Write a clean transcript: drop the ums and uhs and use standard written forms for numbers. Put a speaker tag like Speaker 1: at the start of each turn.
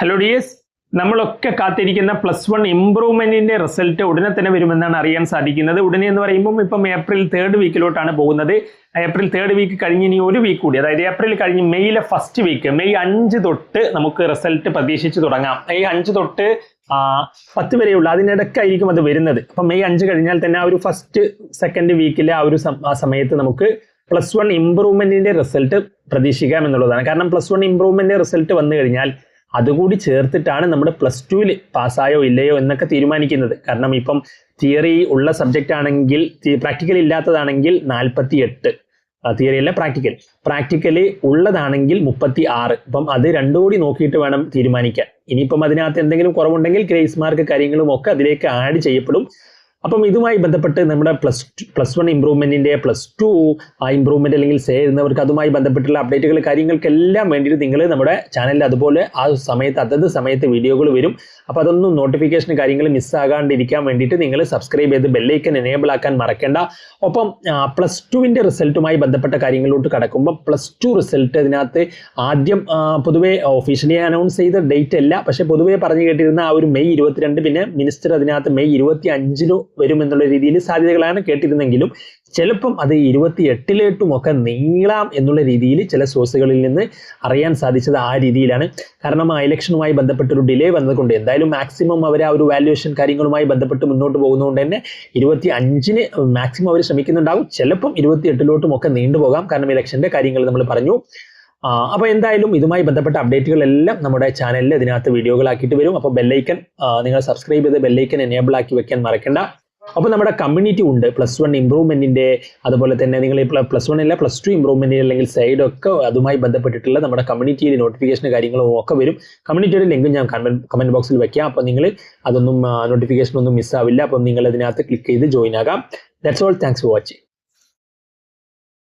Speaker 1: Hello dears, നമ്മളൊക്കെ കാത്തിരിക്കുന്ന +1 ഇംപ്രൂവ്മെന്റിന്റെ result ഉടനെ തന്നെ വരുമെന്നാണ് അറിയാൻ സാധിക്കുന്നത്. ഉടനെ എന്ന് പറയുമ്പോൾ ഇപ്പം ഏപ്രിൽ 3rd വീക്കിലോട്ടാണ് പോകുന്നത്. ഏപ്രിൽ 3rd വീക്ക് കഴിഞ്ഞ് ഇനി ഒരു വീക്ക് കൂടി, അതായത് ഏപ്രിൽ കഴിഞ്ഞ് മെയ്യിലെ ഫസ്റ്റ് വീക്ക്, മെയ് 5 തൊട്ട് നമുക്ക് റിസൾട്ട് പ്രതീക്ഷിച്ച് തുടങ്ങാം. മെയ് 5 തൊട്ട് 10 വരെയുള്ള അതിനിടയ്ക്കായിരിക്കും അത് വരുന്നത്. അപ്പം മെയ് 5 കഴിഞ്ഞാൽ തന്നെ ആ ഒരു ഫസ്റ്റ് സെക്കൻഡ് വീക്കിലെ ആ ഒരു സമയത്ത് നമുക്ക് +1 ഇംപ്രൂവ്മെന്റിന്റെ റിസൾട്ട് പ്രതീക്ഷിക്കാം എന്നുള്ളതാണ്. കാരണം +1 ഇംപ്രൂവ്മെന്റ് റിസൾട്ട് വന്നു കഴിഞ്ഞാൽ അതുകൂടി ചേർത്തിട്ടാണ് നമ്മൾ +2 പാസ്സായോ ഇല്ലയോ എന്നൊക്കെ തീരുമാനിക്കുന്നത്. കാരണം ഇപ്പം തിയറി ഉള്ള സബ്ജക്റ്റ് ആണെങ്കിൽ, പ്രാക്ടിക്കൽ ഇല്ലാത്തതാണെങ്കിൽ 48, തിയറി അല്ല പ്രാക്ടിക്കലി ഉള്ളതാണെങ്കിൽ 36. അപ്പം അത് രണ്ടും കൂടി നോക്കിയിട്ട് വേണം തീരുമാനിക്കാൻ. ഇനിയിപ്പം അതിനകത്ത് എന്തെങ്കിലും കുറവുണ്ടെങ്കിൽ ഗ്രേസ് മാർക്ക് കാര്യങ്ങളും ഒക്കെ അതിലേക്ക് ആഡ് ചെയ്യപ്പെടും. അപ്പം ഇതുമായി ബന്ധപ്പെട്ട് നമ്മുടെ +1 ഇംപ്രൂവ്മെന്റിന്റെ +2 ഇംപ്രൂവ്മെന്റ് അല്ലെങ്കിൽ സേ എഴുതുന്നവർക്ക് അതുമായി ബന്ധപ്പെട്ടുള്ള അപ്ഡേറ്റുകൾ കാര്യങ്ങൾക്കെല്ലാം വേണ്ടിയിട്ട് നിങ്ങൾ നമ്മുടെ ചാനലിൽ അതുപോലെ അതത് സമയത്ത് വീഡിയോകൾ വരും. അപ്പോൾ അതൊന്നും നോട്ടിഫിക്കേഷൻ കാര്യങ്ങൾ മിസ്സാകാണ്ടിരിക്കാൻ വേണ്ടിയിട്ട് നിങ്ങൾ സബ്സ്ക്രൈബ് ചെയ്ത് ബെല്ലൈക്കൻ എനേബിൾ ആക്കാൻ മറക്കേണ്ട. ഒപ്പം +2വിന്റെ റിസൾട്ടുമായി ബന്ധപ്പെട്ട കാര്യങ്ങളിലോട്ട് കടക്കുമ്പോൾ +2 റിസൾട്ട് അതിനകത്ത് ആദ്യം പൊതുവെ ഒഫീഷ്യലി അനൗൺസ് ചെയ്ത ഡേറ്റ് അല്ല, പക്ഷെ പൊതുവെ പറഞ്ഞു കേട്ടിരുന്ന ആ ഒരു മെയ് 22, പിന്നെ മിനിസ്റ്റർ അതിനകത്ത് മെയ് 25 വരും എന്നുള്ള രീതിയിൽ സാധ്യതകളാണ് കേട്ടിരുന്നെങ്കിലും ചിലപ്പം അത് 28 ഒക്കെ നീളാം എന്നുള്ള രീതിയിൽ ചില സോഴ്സുകളിൽ നിന്ന് അറിയാൻ സാധിച്ചത് ആ രീതിയിലാണ്. കാരണം ആ ഇലക്ഷനുമായി ബന്ധപ്പെട്ടൊരു ഡിലേ വന്നതുകൊണ്ട് എന്തായാലും മാക്സിമം അവർ ആ ഒരു വാല്യുവേഷൻ കാര്യങ്ങളുമായി ബന്ധപ്പെട്ട് മുന്നോട്ട് പോകുന്നതുകൊണ്ട് തന്നെ 25 മാക്സിമം അവർ ശ്രമിക്കുന്നുണ്ടാവും. ചിലപ്പം 28 ഒക്കെ നീണ്ടുപോകാം, കാരണം ഇലക്ഷന്റെ കാര്യങ്ങൾ നമ്മൾ പറഞ്ഞു. അപ്പോൾ എന്തായാലും ഇതുമായി ബന്ധപ്പെട്ട അപ്ഡേറ്റുകളെല്ലാം നമ്മുടെ ചാനലിൽ ഇതിനകത്ത് വീഡിയോകളാക്കിയിട്ട് വരും. അപ്പോൾ ബെല്ലൈക്കൻ നിങ്ങൾ സബ്സ്ക്രൈബ് ചെയ്ത് ബെല്ലൈക്കൻ എനേബിൾ ആക്കി വെക്കാൻ മറക്കണ്ട. അപ്പോൾ നമ്മുടെ കമ്മ്യൂണിറ്റി ഉണ്ട് +1 ഇംപ്രൂവ്മെന്റിന്റെ, അതുപോലെ തന്നെ നിങ്ങൾ +1 അല്ല +2 ഇംപ്രൂവ്മെന്റിന്റെ അല്ലെങ്കിൽ സൈഡ് ഒക്കെ അതുമായി ബന്ധപ്പെട്ടിട്ടുള്ള നമ്മുടെ കമ്മ്യൂണിറ്റിയിൽ നോട്ടിഫിക്കേഷൻ കാര്യങ്ങളും ഒക്കെ വരും. കമ്മ്യൂണിറ്റിയുടെ ലിങ്ക് ഞാൻ കമന്റ് ബോക്സിൽ വെക്കാം. അപ്പോൾ നിങ്ങൾ അതൊന്നും നോട്ടിഫിക്കേഷൻ ഒന്നും മിസ്സാവില്ല. അപ്പം നിങ്ങൾ അതിനകത്ത് ക്ലിക്ക് ചെയ്ത് ജോയിൻ ആകാം. That's all. Thanks for watching.